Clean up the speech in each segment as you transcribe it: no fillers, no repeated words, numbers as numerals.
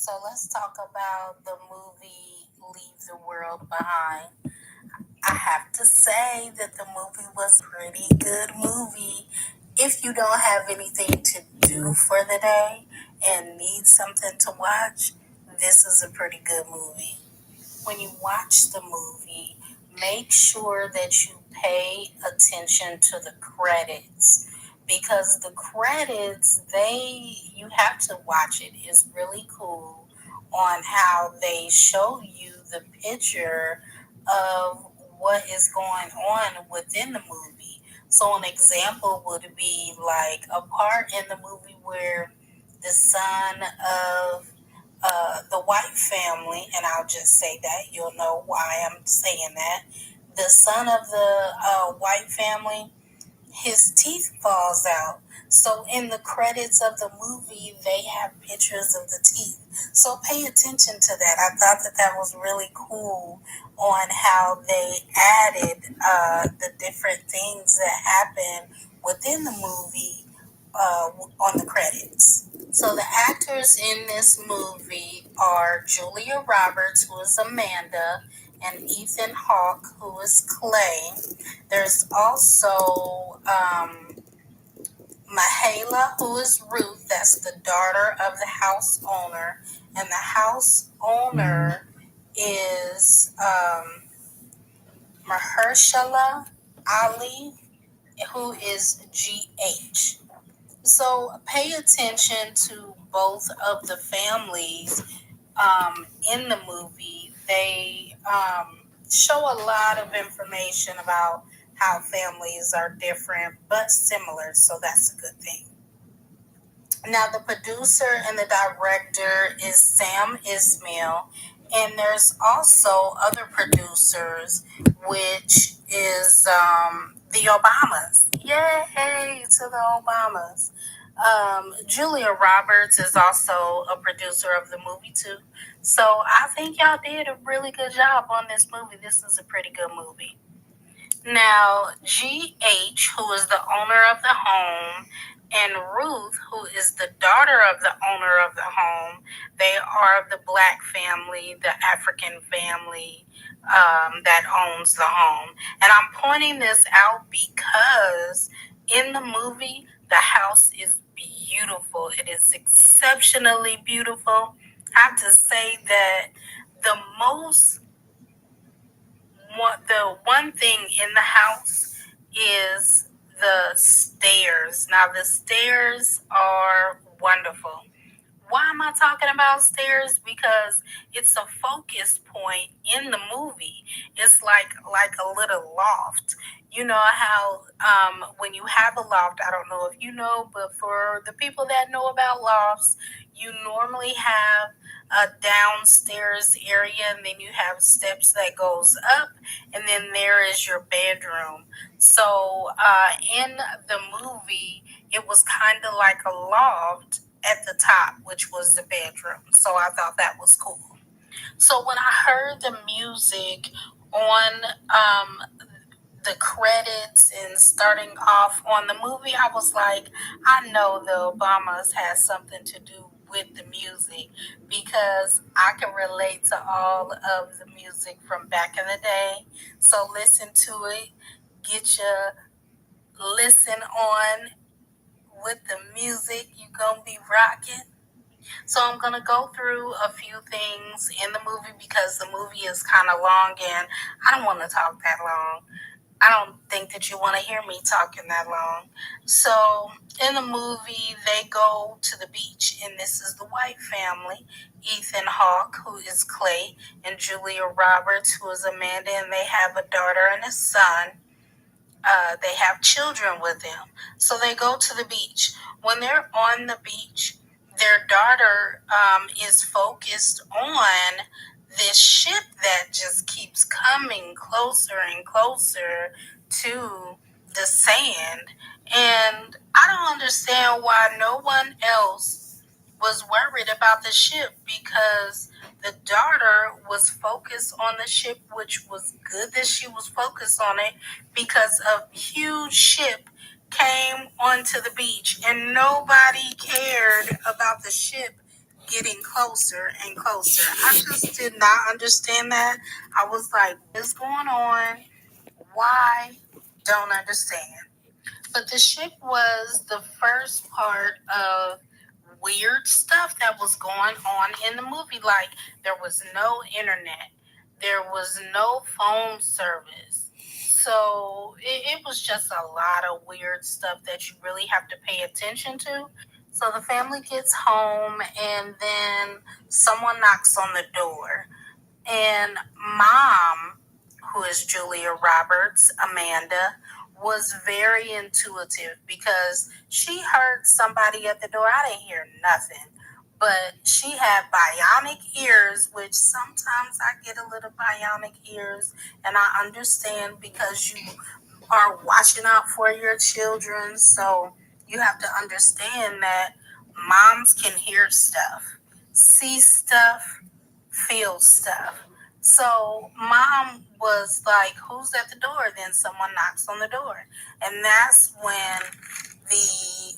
So let's talk about the movie Leave the World Behind. I have to say that the movie was a pretty good movie. If you don't have anything to do for the day and need something to watch, this is a pretty good movie. When you watch the movie, make sure that you pay attention to the credits because the credits, you have to watch it. It's really cool on how they show you the picture of what is going on within the movie. So an example would be like a part in the movie where the son of the white family, and I'll just say that you'll know why I'm saying that. The son of the white family, his teeth falls out. So in the credits of the movie, they have pictures of the teeth. So pay attention to that. I thought that that was really cool on how they added the different things that happen within the movie on the credits. So the actors in this movie are Julia Roberts, who is Amanda, and Ethan Hawke, who is Clay. There's also Mahala, who is Ruth. That's the daughter of the house owner, and the house owner is Mahershala Ali, who is GH. So pay attention to both of the families in the movie. They show a lot of information about how families are different but similar, so that's a good thing. Now, the producer and the director is Sam Ismail, and there's also other producers, which is the Obamas. Yay to the Obamas. Julia Roberts is also a producer of the movie, too. So I think y'all did a really good job on this movie. This is a pretty good movie. Now, GH, who is the owner of the home, and Ruth, who is the daughter of the owner of the home, they are the black family, the African family that owns the home. And I'm pointing this out because in the movie, the house is beautiful. It is exceptionally beautiful. I have to say that the one thing in the house is the stairs. Now, the stairs are wonderful. Why am I talking about stairs? Because it's a focus point in the movie. It's like a little loft. You know how when you have a loft, I don't know if you know, but for the people that know about lofts, you normally have a downstairs area, and then you have steps that goes up, and then there is your bedroom. So in the movie, it was kind of like a loft at the top, which was the bedroom. So I thought that was cool. So when I heard the music on the credits and starting off on the movie, I was like, I know the Obamas had something to do with the music because I can relate to all of the music from back in the day. So listen to it, get your listen on with the music. You gonna be rocking. So I'm gonna go through a few things in the movie because the movie is kind of long and I don't want to talk that long. I don't think that you want to hear me talking that long. So in the movie, they go to the beach, and this is the white family: Ethan Hawke, who is Clay, and Julia Roberts, who is Amanda, and they have a daughter and a son. They have children with them. So they go to the beach. When they're on the beach, their daughter is focused on this ship that just keeps coming closer and closer to the sand. And I don't understand why no one else was worried about the ship because the daughter was focused on the ship, which was good that she was focused on it because a huge ship came onto the beach and nobody cared about the ship getting closer and closer. I just did not understand that. I was like, what's going on? Why? Don't understand. But the ship was the first part of weird stuff that was going on in the movie. Like, there was no internet, there was no phone service. So it was just a lot of weird stuff that you really have to pay attention to. So the family gets home, and then someone knocks on the door. And mom, who is Julia Roberts, Amanda, was very intuitive because she heard somebody at the door. I didn't hear nothing, but she had bionic ears, which sometimes I get a little bionic ears, and I understand because you are watching out for your children. So you have to understand that moms can hear stuff, see stuff, feel stuff. So mom was like, who's at the door? Then someone knocks on the door. And that's when the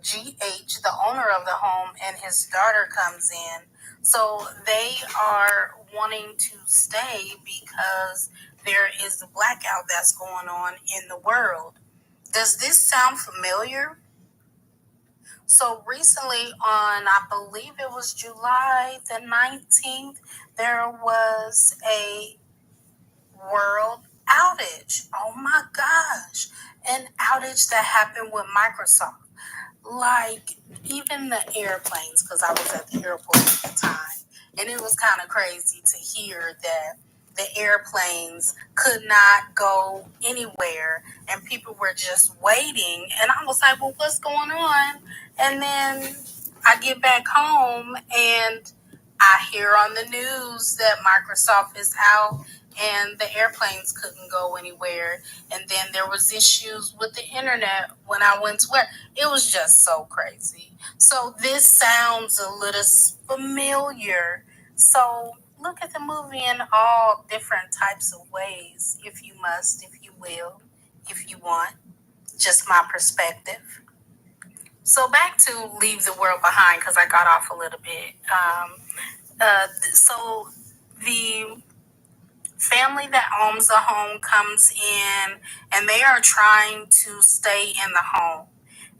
GH, the owner of the home, and his daughter comes in. So they are wanting to stay because there is a blackout that's going on in the world. Does this sound familiar? So recently, on I believe it was July the 19th, there was a world outage. Oh my gosh. An outage that happened with Microsoft. Like, even the airplanes, because I was at the airport at the time, and it was kind of crazy to hear that the airplanes could not go anywhere and people were just waiting. And I was like, well, what's going on? And then I get back home and I hear on the news that Microsoft is out and the airplanes couldn't go anywhere. And then there was issues with the internet when I went to work. It was just so crazy. So this sounds a little familiar. So look at the movie in all different types of ways, if you must, if you will, if you want. Just my perspective. So back to Leave the World Behind, because I got off a little bit. So the family that owns the home comes in and they are trying to stay in the home.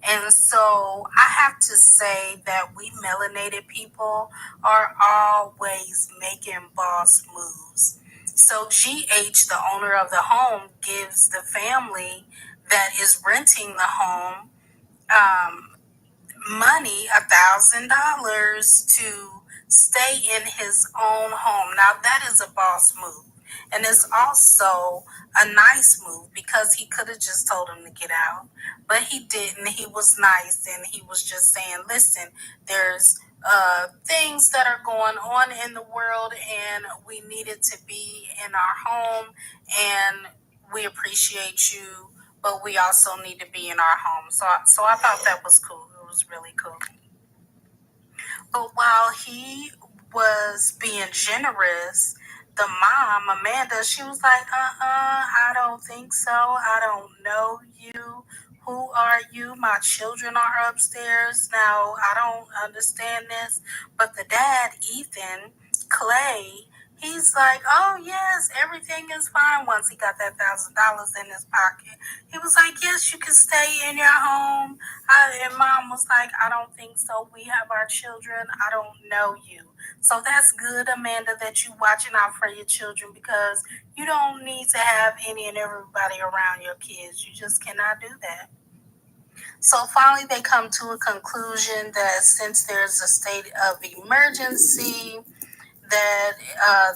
And so I have to say that we melanated people are always making boss moves. So GH, the owner of the home, gives the family that is renting the home money, $1,000 to stay in his own home. Now that is a boss move. And it's also a nice move because he could have just told him to get out. But he didn't. He was nice and he was just saying, listen, there's things that are going on in the world and we needed to be in our home and we appreciate you, but we also need to be in our home. So I thought that was cool. It was really cool. But while he was being generous, the mom, Amanda, she was like, I don't think so. I don't know you. Who are you? My children are upstairs. Now, I don't understand this. But the dad, Ethan, Clay, he's like, oh, yes, everything is fine once he got that $1,000 in his pocket. He was like, yes, you can stay in your home. And mom was like, I don't think so. We have our children. I don't know you. So that's good, Amanda, that you watching out for your children because you don't need to have any and everybody around your kids. You just cannot do that. So finally, they come to a conclusion that since there's a state of emergency, that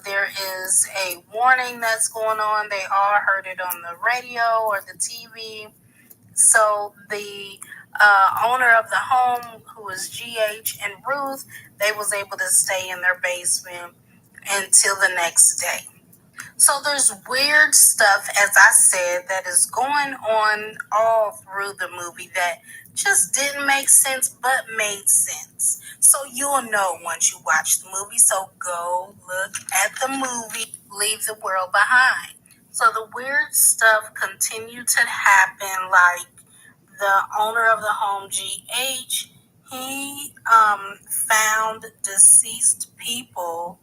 there is a warning that's going on. They all heard it on the radio or the TV. So the owner of the home, who is GH and Ruth, they was able to stay in their basement until the next day. So there's weird stuff, as I said, that is going on all through the movie that just didn't make sense but made sense. So you'll know once you watch the movie. So go look at the movie, Leave the World Behind. So the weird stuff continued to happen, like the owner of the home, GH, he found deceased people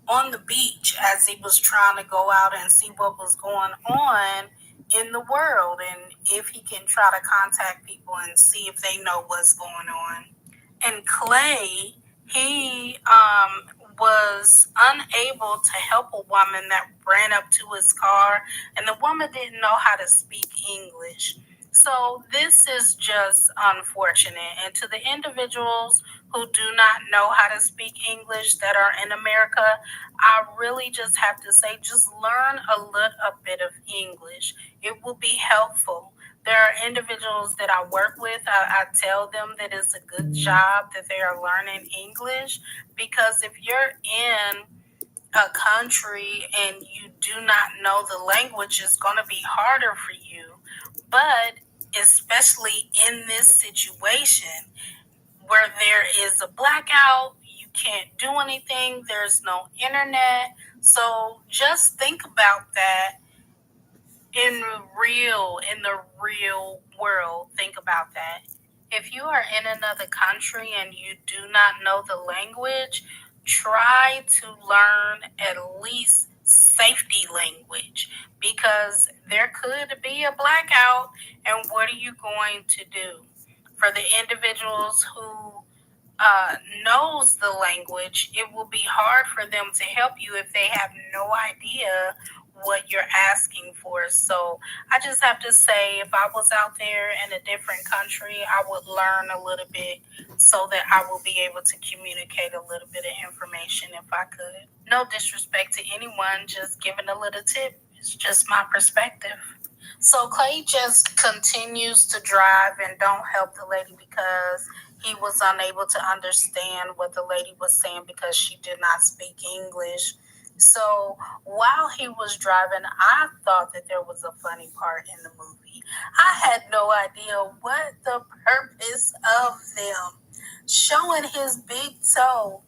on the beach as he was trying to go out and see what was going on in the world, and if he can try to contact people and see if they know what's going on. And Clay, he was unable to help a woman that ran up to his car, and the woman didn't know how to speak English. So this is just unfortunate. And to the individuals who do not know how to speak English that are in America, I really just have to say, just learn a bit of English. It will be helpful. There are individuals that I work with. I tell them that it's a good job that they are learning English, because if you're in a country and you do not know the language, it's going to be harder for you. But especially in this situation where there is a blackout, you can't do anything, there's no internet. So just think about that in the real world. Think about that. If you are in another country and you do not know the language, try to learn at least safety language, because there could be a blackout, and what are you going to do? For the individuals who knows the language, it will be hard for them to help you if they have no idea what you're asking for. So I just have to say, if I was out there in a different country, I would learn a little bit so that I will be able to communicate a little bit of information if I could. No disrespect to anyone, just giving a little tip. It's just my perspective. So Clay just continues to drive and don't help the lady because he was unable to understand what the lady was saying because she did not speak English. So while he was driving, I thought that there was a funny part in the movie. I had no idea what the purpose of them showing his big toe,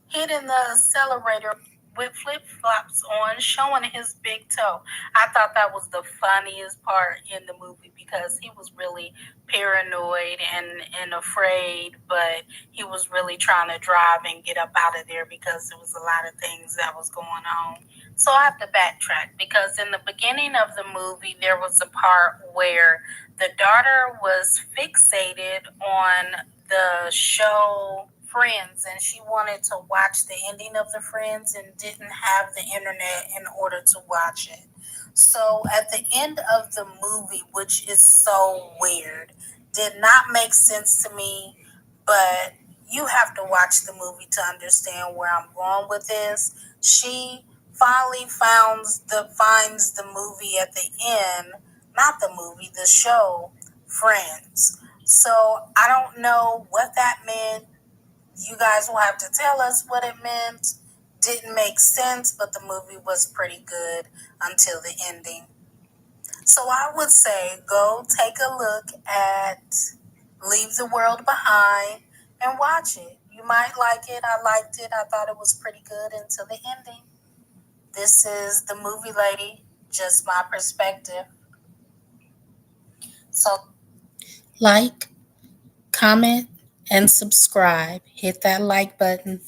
hitting the accelerator with flip-flops on, showing his big toe. I thought that was the funniest part in the movie because he was really paranoid and afraid, but he was really trying to drive and get up out of there because there was a lot of things that was going on. So I have to backtrack, because in the beginning of the movie, there was a part where the daughter was fixated on the show Friends, and she wanted to watch the ending of the Friends and didn't have the internet in order to watch it. So at the end of the movie, which is so weird, did not make sense to me, but you have to watch the movie to understand where I'm going with this. She finally finds the movie at the end, not the movie, the show Friends. So I don't know what that meant. You guys will have to tell us what it meant. Didn't make sense, but the movie was pretty good until the ending. So I would say go take a look at Leave the World Behind and watch it. You might like it. I liked it. I thought it was pretty good until the ending. This is the movie lady, just my perspective. So like, comment, and subscribe. Hit that like button.